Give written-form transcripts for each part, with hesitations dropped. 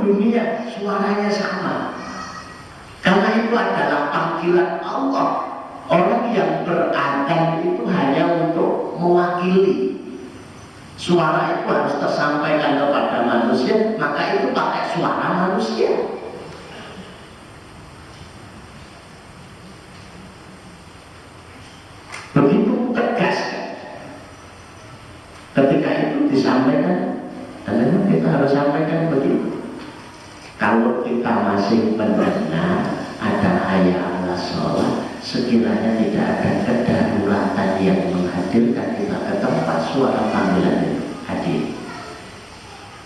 dunia suaranya sama. Karena itu adalah panggilan Allah. Orang yang beradab itu hanya untuk mewakili. Suara itu harus tersampaikan kepada manusia, maka itu pakai suara manusia. Begitu tegas. Ketika itu disampaikan, dan memang kita harus sampaikan begitu. Kalau kita masih mendengar ada hayya 'alas shalah, sekiranya tidak ada kedaruratan yang menghadirkan kita ke tempat suara panggilan itu hadir.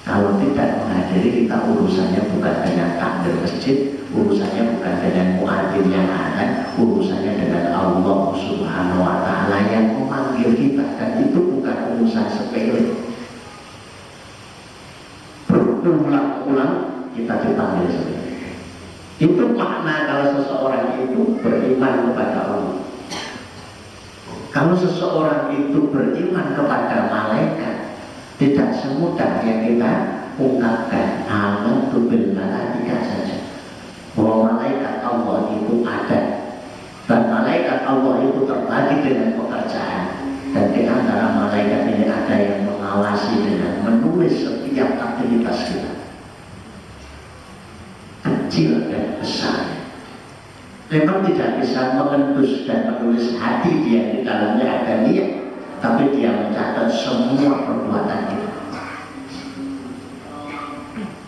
Kalau tidak menghadiri, kita urusannya bukan dengan takbir masjid, urusannya bukan dengan muadzin yang ada, urusannya dengan Allah Subhanahu wa Ta'ala yang memanggil kita, dan itu bukan urusan sepele. Berulang-ulang kita dipanggil sepele. Itu makna kalau seseorang itu beriman kepada Allah. Kalau seseorang itu beriman kepada malaikat, tidak semudah yang kita ungkapkan amantu bil malaika saja. Bahwa malaikat Allah itu ada, dan malaikat Allah itu terbagi dengan pekerjaan, dan di antara malaikat ini ada yang mengawasi dengan menulis setiap aktivitas kita, kecil dan besar. Memang tidak bisa mengendus dan menulis hati dia, di dalamnya ada niat, tapi dia mencatat semua perbuatan kita.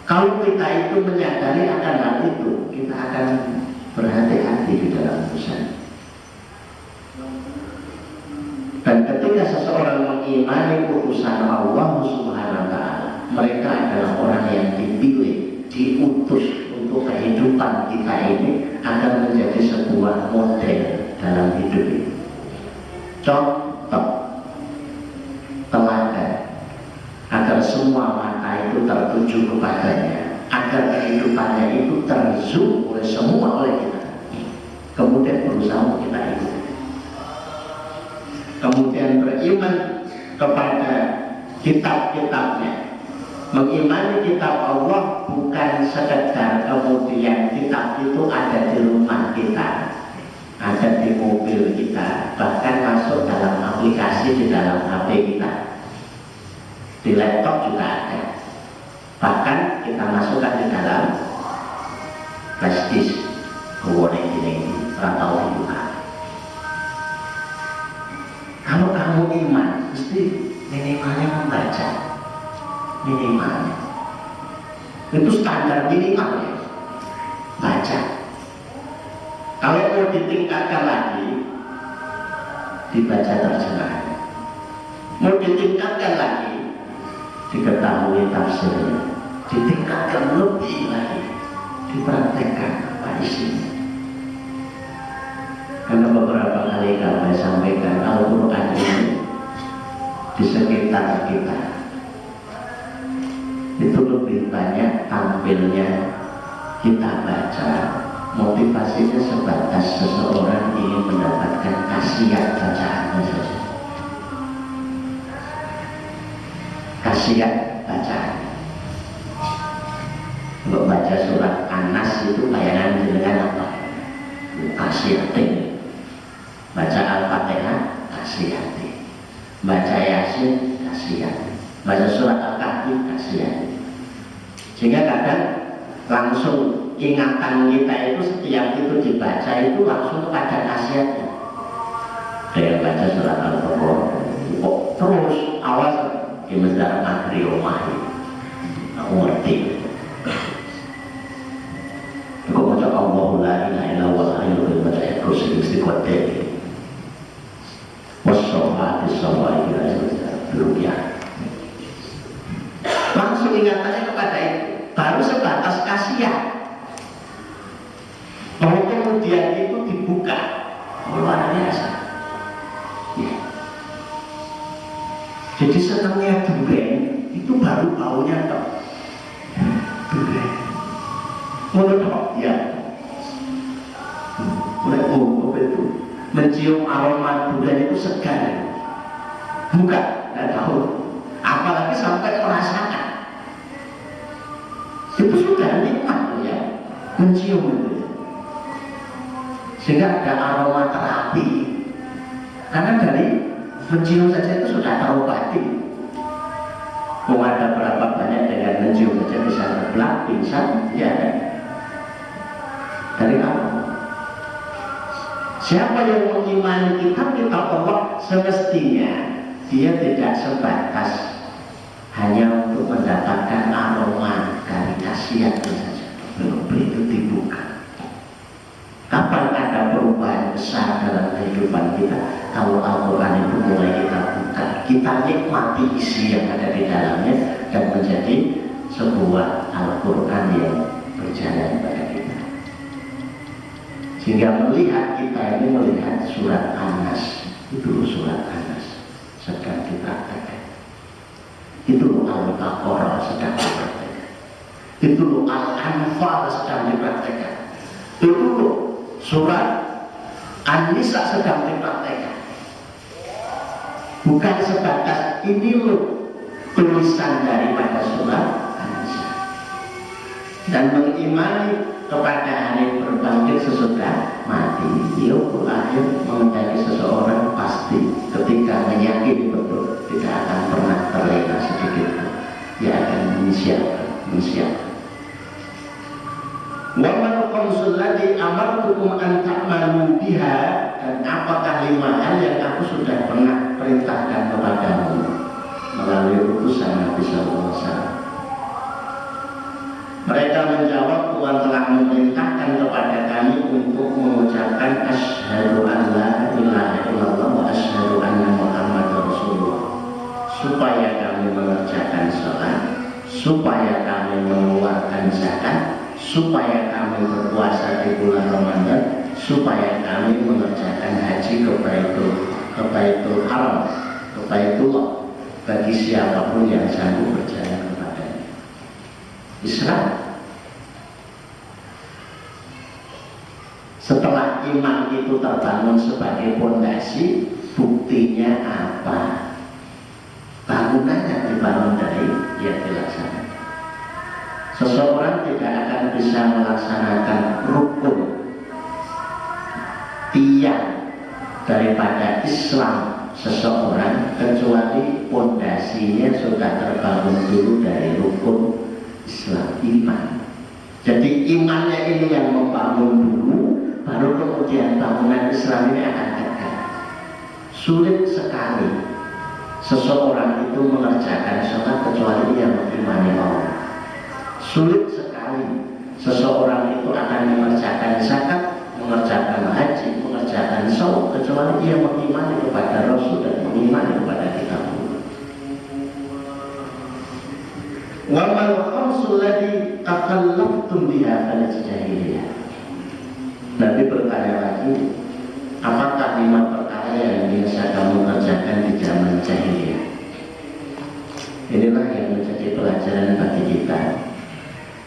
Kalau kita itu menyadari akan hal itu, kita akan berhati-hati di dalam urusan. Dan ketika seseorang mengimani urusan Allah Subhanahu wa Ta'ala, mereka adalah orang yang dipilih, diutus untuk kehidupan kita ini akan menjadi sebuah model dalam hidup ini. Contoh teladan agar semua mata itu tertuju kepadanya, agar kehidupannya itu terzoom oleh semua oleh kita. Kemudian berusaha kita ikut. Kemudian beriman kepada kitab-kitabnya. Mengimani kitab Allah bukan sekedar kemudian kitab itu ada di rumah kita, ada di mobil kita, bahkan masuk dalam aplikasi di dalam HP kita, di laptop juga ada, bahkan kita masukkan di dalam flash disk, ini atau dibuka. Kalau kamu iman, mesti minimalnya membaca. Minimalnya itu standar minimalnya baca. Kalau mau ditingkatkan lagi, dibaca terjemahannya. Mau ditingkatkan lagi, diketahui tafsirnya. Ditingkatkan lebih lagi, dipraktekkan apa isinya. Karena beberapa kali kami sampaikan Al-Quran ini di sekitar kita itu lebih banyak tampilnya kita baca, motivasinya sebatas seseorang ingin mendapatkan khasiat bacaannya saja. Khasiat bacaan. Kalau baca surat An-Nas itu bayangan dengan apa? Khasiat tinggi. Baca Al-Fatihah, khasiat tinggi. Baca Yasin, khasiat. Baca surat Al-Kahfi, khasiat. Sehingga kadang langsung ingatan kita itu setiap itu dibaca itu langsung kepada khasiatnya. Saya baca surat Al-Baqarah, kok terus awas di Masdar Maghrib Omah, aku ngerti. Kok baca Allahu la ilaha illallah hayyul baca kursi istiqomah. Wassalatu wassalamu ala rasulillah. Langsung ingatannya kepada itu, baru sebatas kasihan. Bahwa kemudian itu dibuka, luar biasa. Ya. Jadi senangnya durian itu baru baunya toh. Durian. Menurut ya. Mulai itu mencium aroma durian itu segar. Bukan, tidak tahu. Apalagi sampai merasakan. Itu sudah nikmat ya, mencium itu ya. Sehingga ada aroma terapi, karena dari mencium saja itu sudah terobati. Kok ada berapa banyak dengan mencium saja bisa terbelak, pingsan, ya kan? Dari apa? Siapa yang mengimani kitab Allah, semestinya dia tidak sebatas hanya untuk mendapatkan aroma dari kasihan saja. Belum itu dibuka. Kapan ada perubahan besar dalam kehidupan kita? Kalau Al-Quran itu mulai kita buka, kita nikmati isi yang ada di dalamnya dan menjadi sebuah Al-Quran yang berjalan pada kita. Sehingga melihat kita ini melihat surat An-Nas, itu surat An-Nas sedang dipraktekkan. Itu Al-Baqarah sedang dipraktekkan. Itu Al-Anfal sedang dipraktekkan. Itu surat An-Nisa sedang dipraktekkan. Bukan sebatas ini loh tulisan daripada surat An-Nisa. Dan mengimani kepada hari berbangkit sesudah mati, dia lahir menjadi seseorang pasti ketika meyakini betul tidak akan pernah terlena sedikit pun. Dia akan menyiapkan. Wa mal khamsul ladzi amartukum an ta'malu biha, dan apakah 5 hal yang aku sudah pernah perintahkan kepadamu melalui utusan Nabi sallallahu alaihi wasallam. Mereka menjawab, Tuhan telah memerintahkan kepada kami untuk mengucapkan asyhadu an la ilaha illallah wa asyhadu anna muhammadar rasulullah, supaya kami mengerjakan salat, supaya kami mengeluarkan zakat, supaya kami berpuasa di bulan Ramadan, supaya kami mengerjakan haji ke Baitul Haram, ke Baitullah, bagi siapapun yang sanggup berjalan kepadanya. Islam. Setelah iman itu terbangun sebagai fondasi, buktinya apa? Bangunannya dibangun dari yang dilaksanakan. Seseorang tidak akan bisa melaksanakan rukun tiang daripada Islam seseorang kecuali fondasinya sudah terbangun dulu dari rukun Islam, iman. Jadi imannya ini yang membangun dulu, baru kemudian bangunan Islam ini akan tegak. Sulit sekali seseorang itu mengerjakan sholat kecuali ia mengimani Allah. Sulit sekali seseorang itu akan mengerjakan zakat, mengerjakan haji, mengerjakan saum kecuali ia mengimani kepada Rasul dan mengimani kepada kitab. Wa mal khamsul ladzi takallaftum biha fil jahiliyah. Nabi bertanya lagi, apakah 5 perkara yang biasa kamu kerjakan di zaman jahiliyah? Inilah yang menjadi pelajaran bagi kita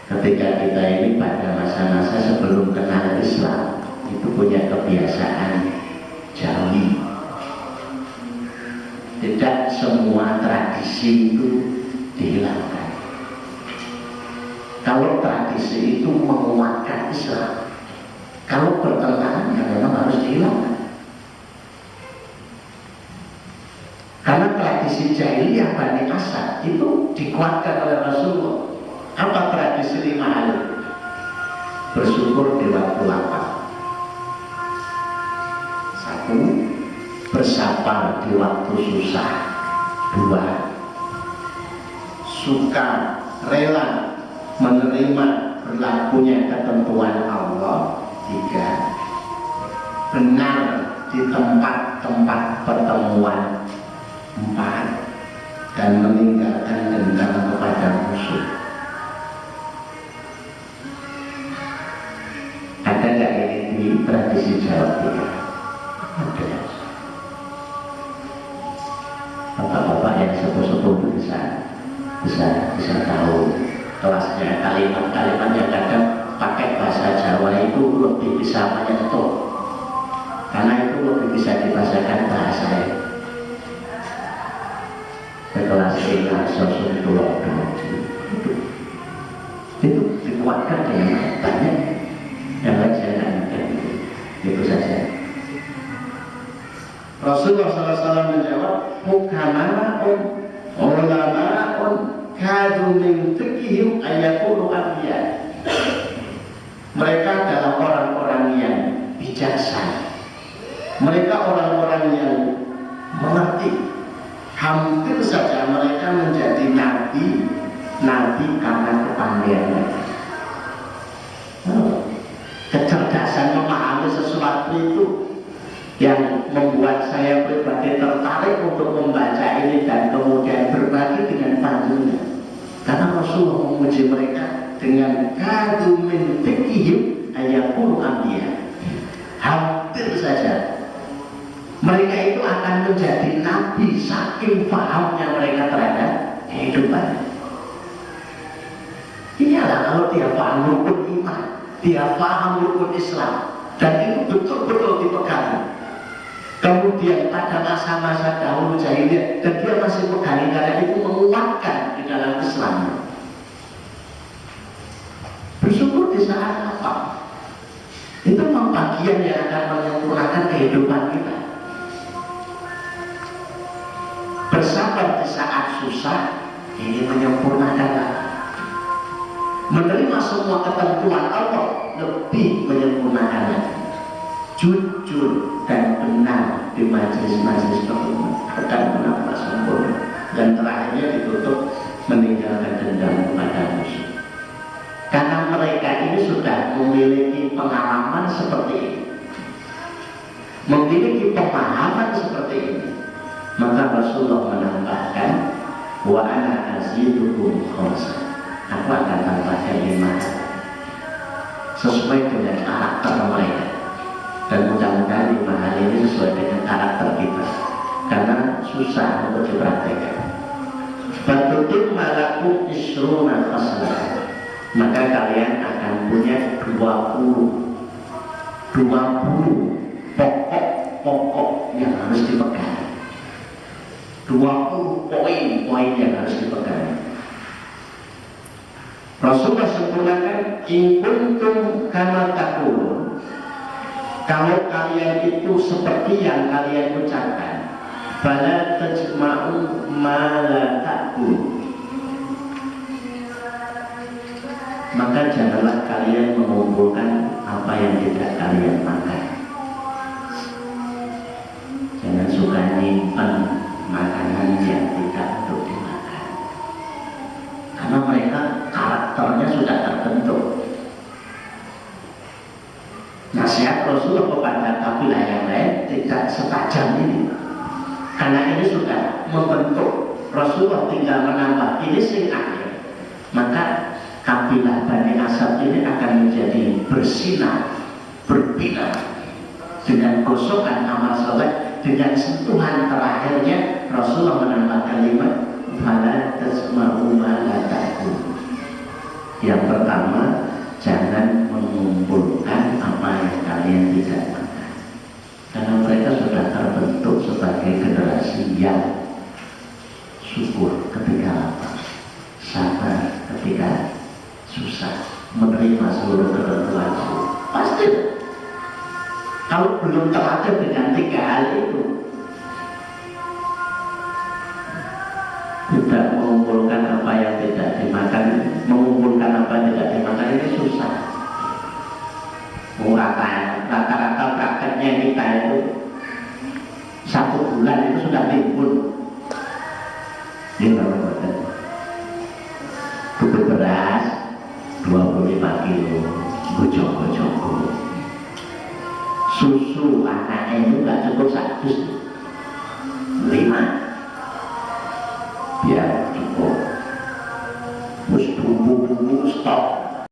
ketika kita ini pada masa-masa sebelum kenal Islam itu punya kebiasaan jahili. Tidak semua tradisi itu dihilangkan. Kalau tradisi itu menguatkan Islam, kalau bertentangan ya memang harus dihilangkan. Karena tradisi jahiliyah Bani Asad itu dikuatkan oleh Rasulullah. Apa tradisi 5 hal? Bersyukur di waktu lapar. 1. Bersabar di waktu susah. 2. Suka rela menerima berlakunya ketentuan Allah. 3. Benar di tempat-tempat pertemuan. 4. Dan meninggalkan dendam kepada musuh. Ada nggak ini di tradisi Jawa Timur? Ada. Bapak-bapak yang sepuh-sepuh bisa tahu kelasnya kalimat-kalimat yang kadang pakai bahasa Jawa itu lebih bisa menyentuh, karena itu lebih bisa dibahasakan bahasa sekelas ini sosun tulang. itu dikuatkan dengan banyak. Yang lain saya tidak ingat. Itu saja. Rasulullah SAW menjawab, hukama'un ulama'un kadu min fiqhihim ayakunu anbiya. Mereka adalah orang-orang yang bijaksana. Mereka orang-orang yang mengerti. Hampir saja mereka menjadi nabi karena kepandaian mereka. Kecerdasan memahami sesuatu itu yang membuat saya pribadi tertarik untuk membaca ini dan kemudian berbagi dengan panjenengan. Karena Rasulullah memuji mereka dengan kadu min fiqhihim ayakunu anbiya. Hampir saja mereka itu akan menjadi nabi saking pahamnya mereka terhadap kehidupan. Inilah kalau dia paham rukun iman, dia paham rukun Islam, dan itu betul-betul dipegang. Kemudian pada masa-masa dahulu jahiliyah, dan dia masih pegang karena itu menguatkan di dalam Islam. Bersyukur di saat apa? Itu memang bagian yang akan menyempurnakan kehidupan kita. Bersabar di saat susah, ini menyempurnakan kita. Menerima semua ketentuan Allah lebih menyempurnakan. Jujur dan benar di majelis-majelis pertemuan akan benar-benar sempurna. Dan terakhirnya ditutup meninggalkan dendam kepada musuh. Karena mereka ini sudah memiliki pengalaman seperti ini, memiliki pemahaman seperti ini. Maka Rasulullah menambahkan, wa ana azidukum khamsa, aku akan tambahkan 5 sesuai dengan karakter mereka. Dan mudah-mudahan 5 hal ini sesuai dengan karakter kita, karena susah untuk dipraktekkan. Batutim malakum isruna khaslah, maka kalian akan punya 20 pokok yang harus dipegang. 20 poin yang harus dipegang. Rasulullah sempurnakan, in kuntum kama taqulun, kalau kalian itu seperti yang kalian ucapkan, fala tajma'u ma la taqul, maka janganlah kalian mengumpulkan apa yang tidak kalian makan. Jangan suka nyimpan makanan yang tidak untuk dimakan, karena mereka karakternya sudah terbentuk. Nasihat Rasulullah kepada kabilah yang lain tidak setajam ini, karena ini sudah membentuk. Rasulullah tinggal menambah ini sing akhir, maka kabilah Bani Asad ini akan menjadi bersinar, berbinar dengan gosokan amal soleh. Dengan sentuhan terakhirnya Rasulullah menambah kalimat fala tasma'u ma la ta'kul. Yang pertama, jangan mengumpulkan apa yang kalian tidak makan, karena mereka sudah terbentuk sebagai generasi yang syukur ketika lapar, sabar ketika susah, menerima seluruh ketentuan. Pasti kalau belum terlatih dengan 3 hal itu, tidak mengumpulkan apa yang tidak dimakan, mengumpulkan apa yang tidak dimakan, ini susah. Rata-rata prakteknya kita itu 1 bulan itu sudah timbul. Ini berapa? Cukup beras 25 kilo, gojok-gojok. Susu anaknya itu nggak cukup 1 dus.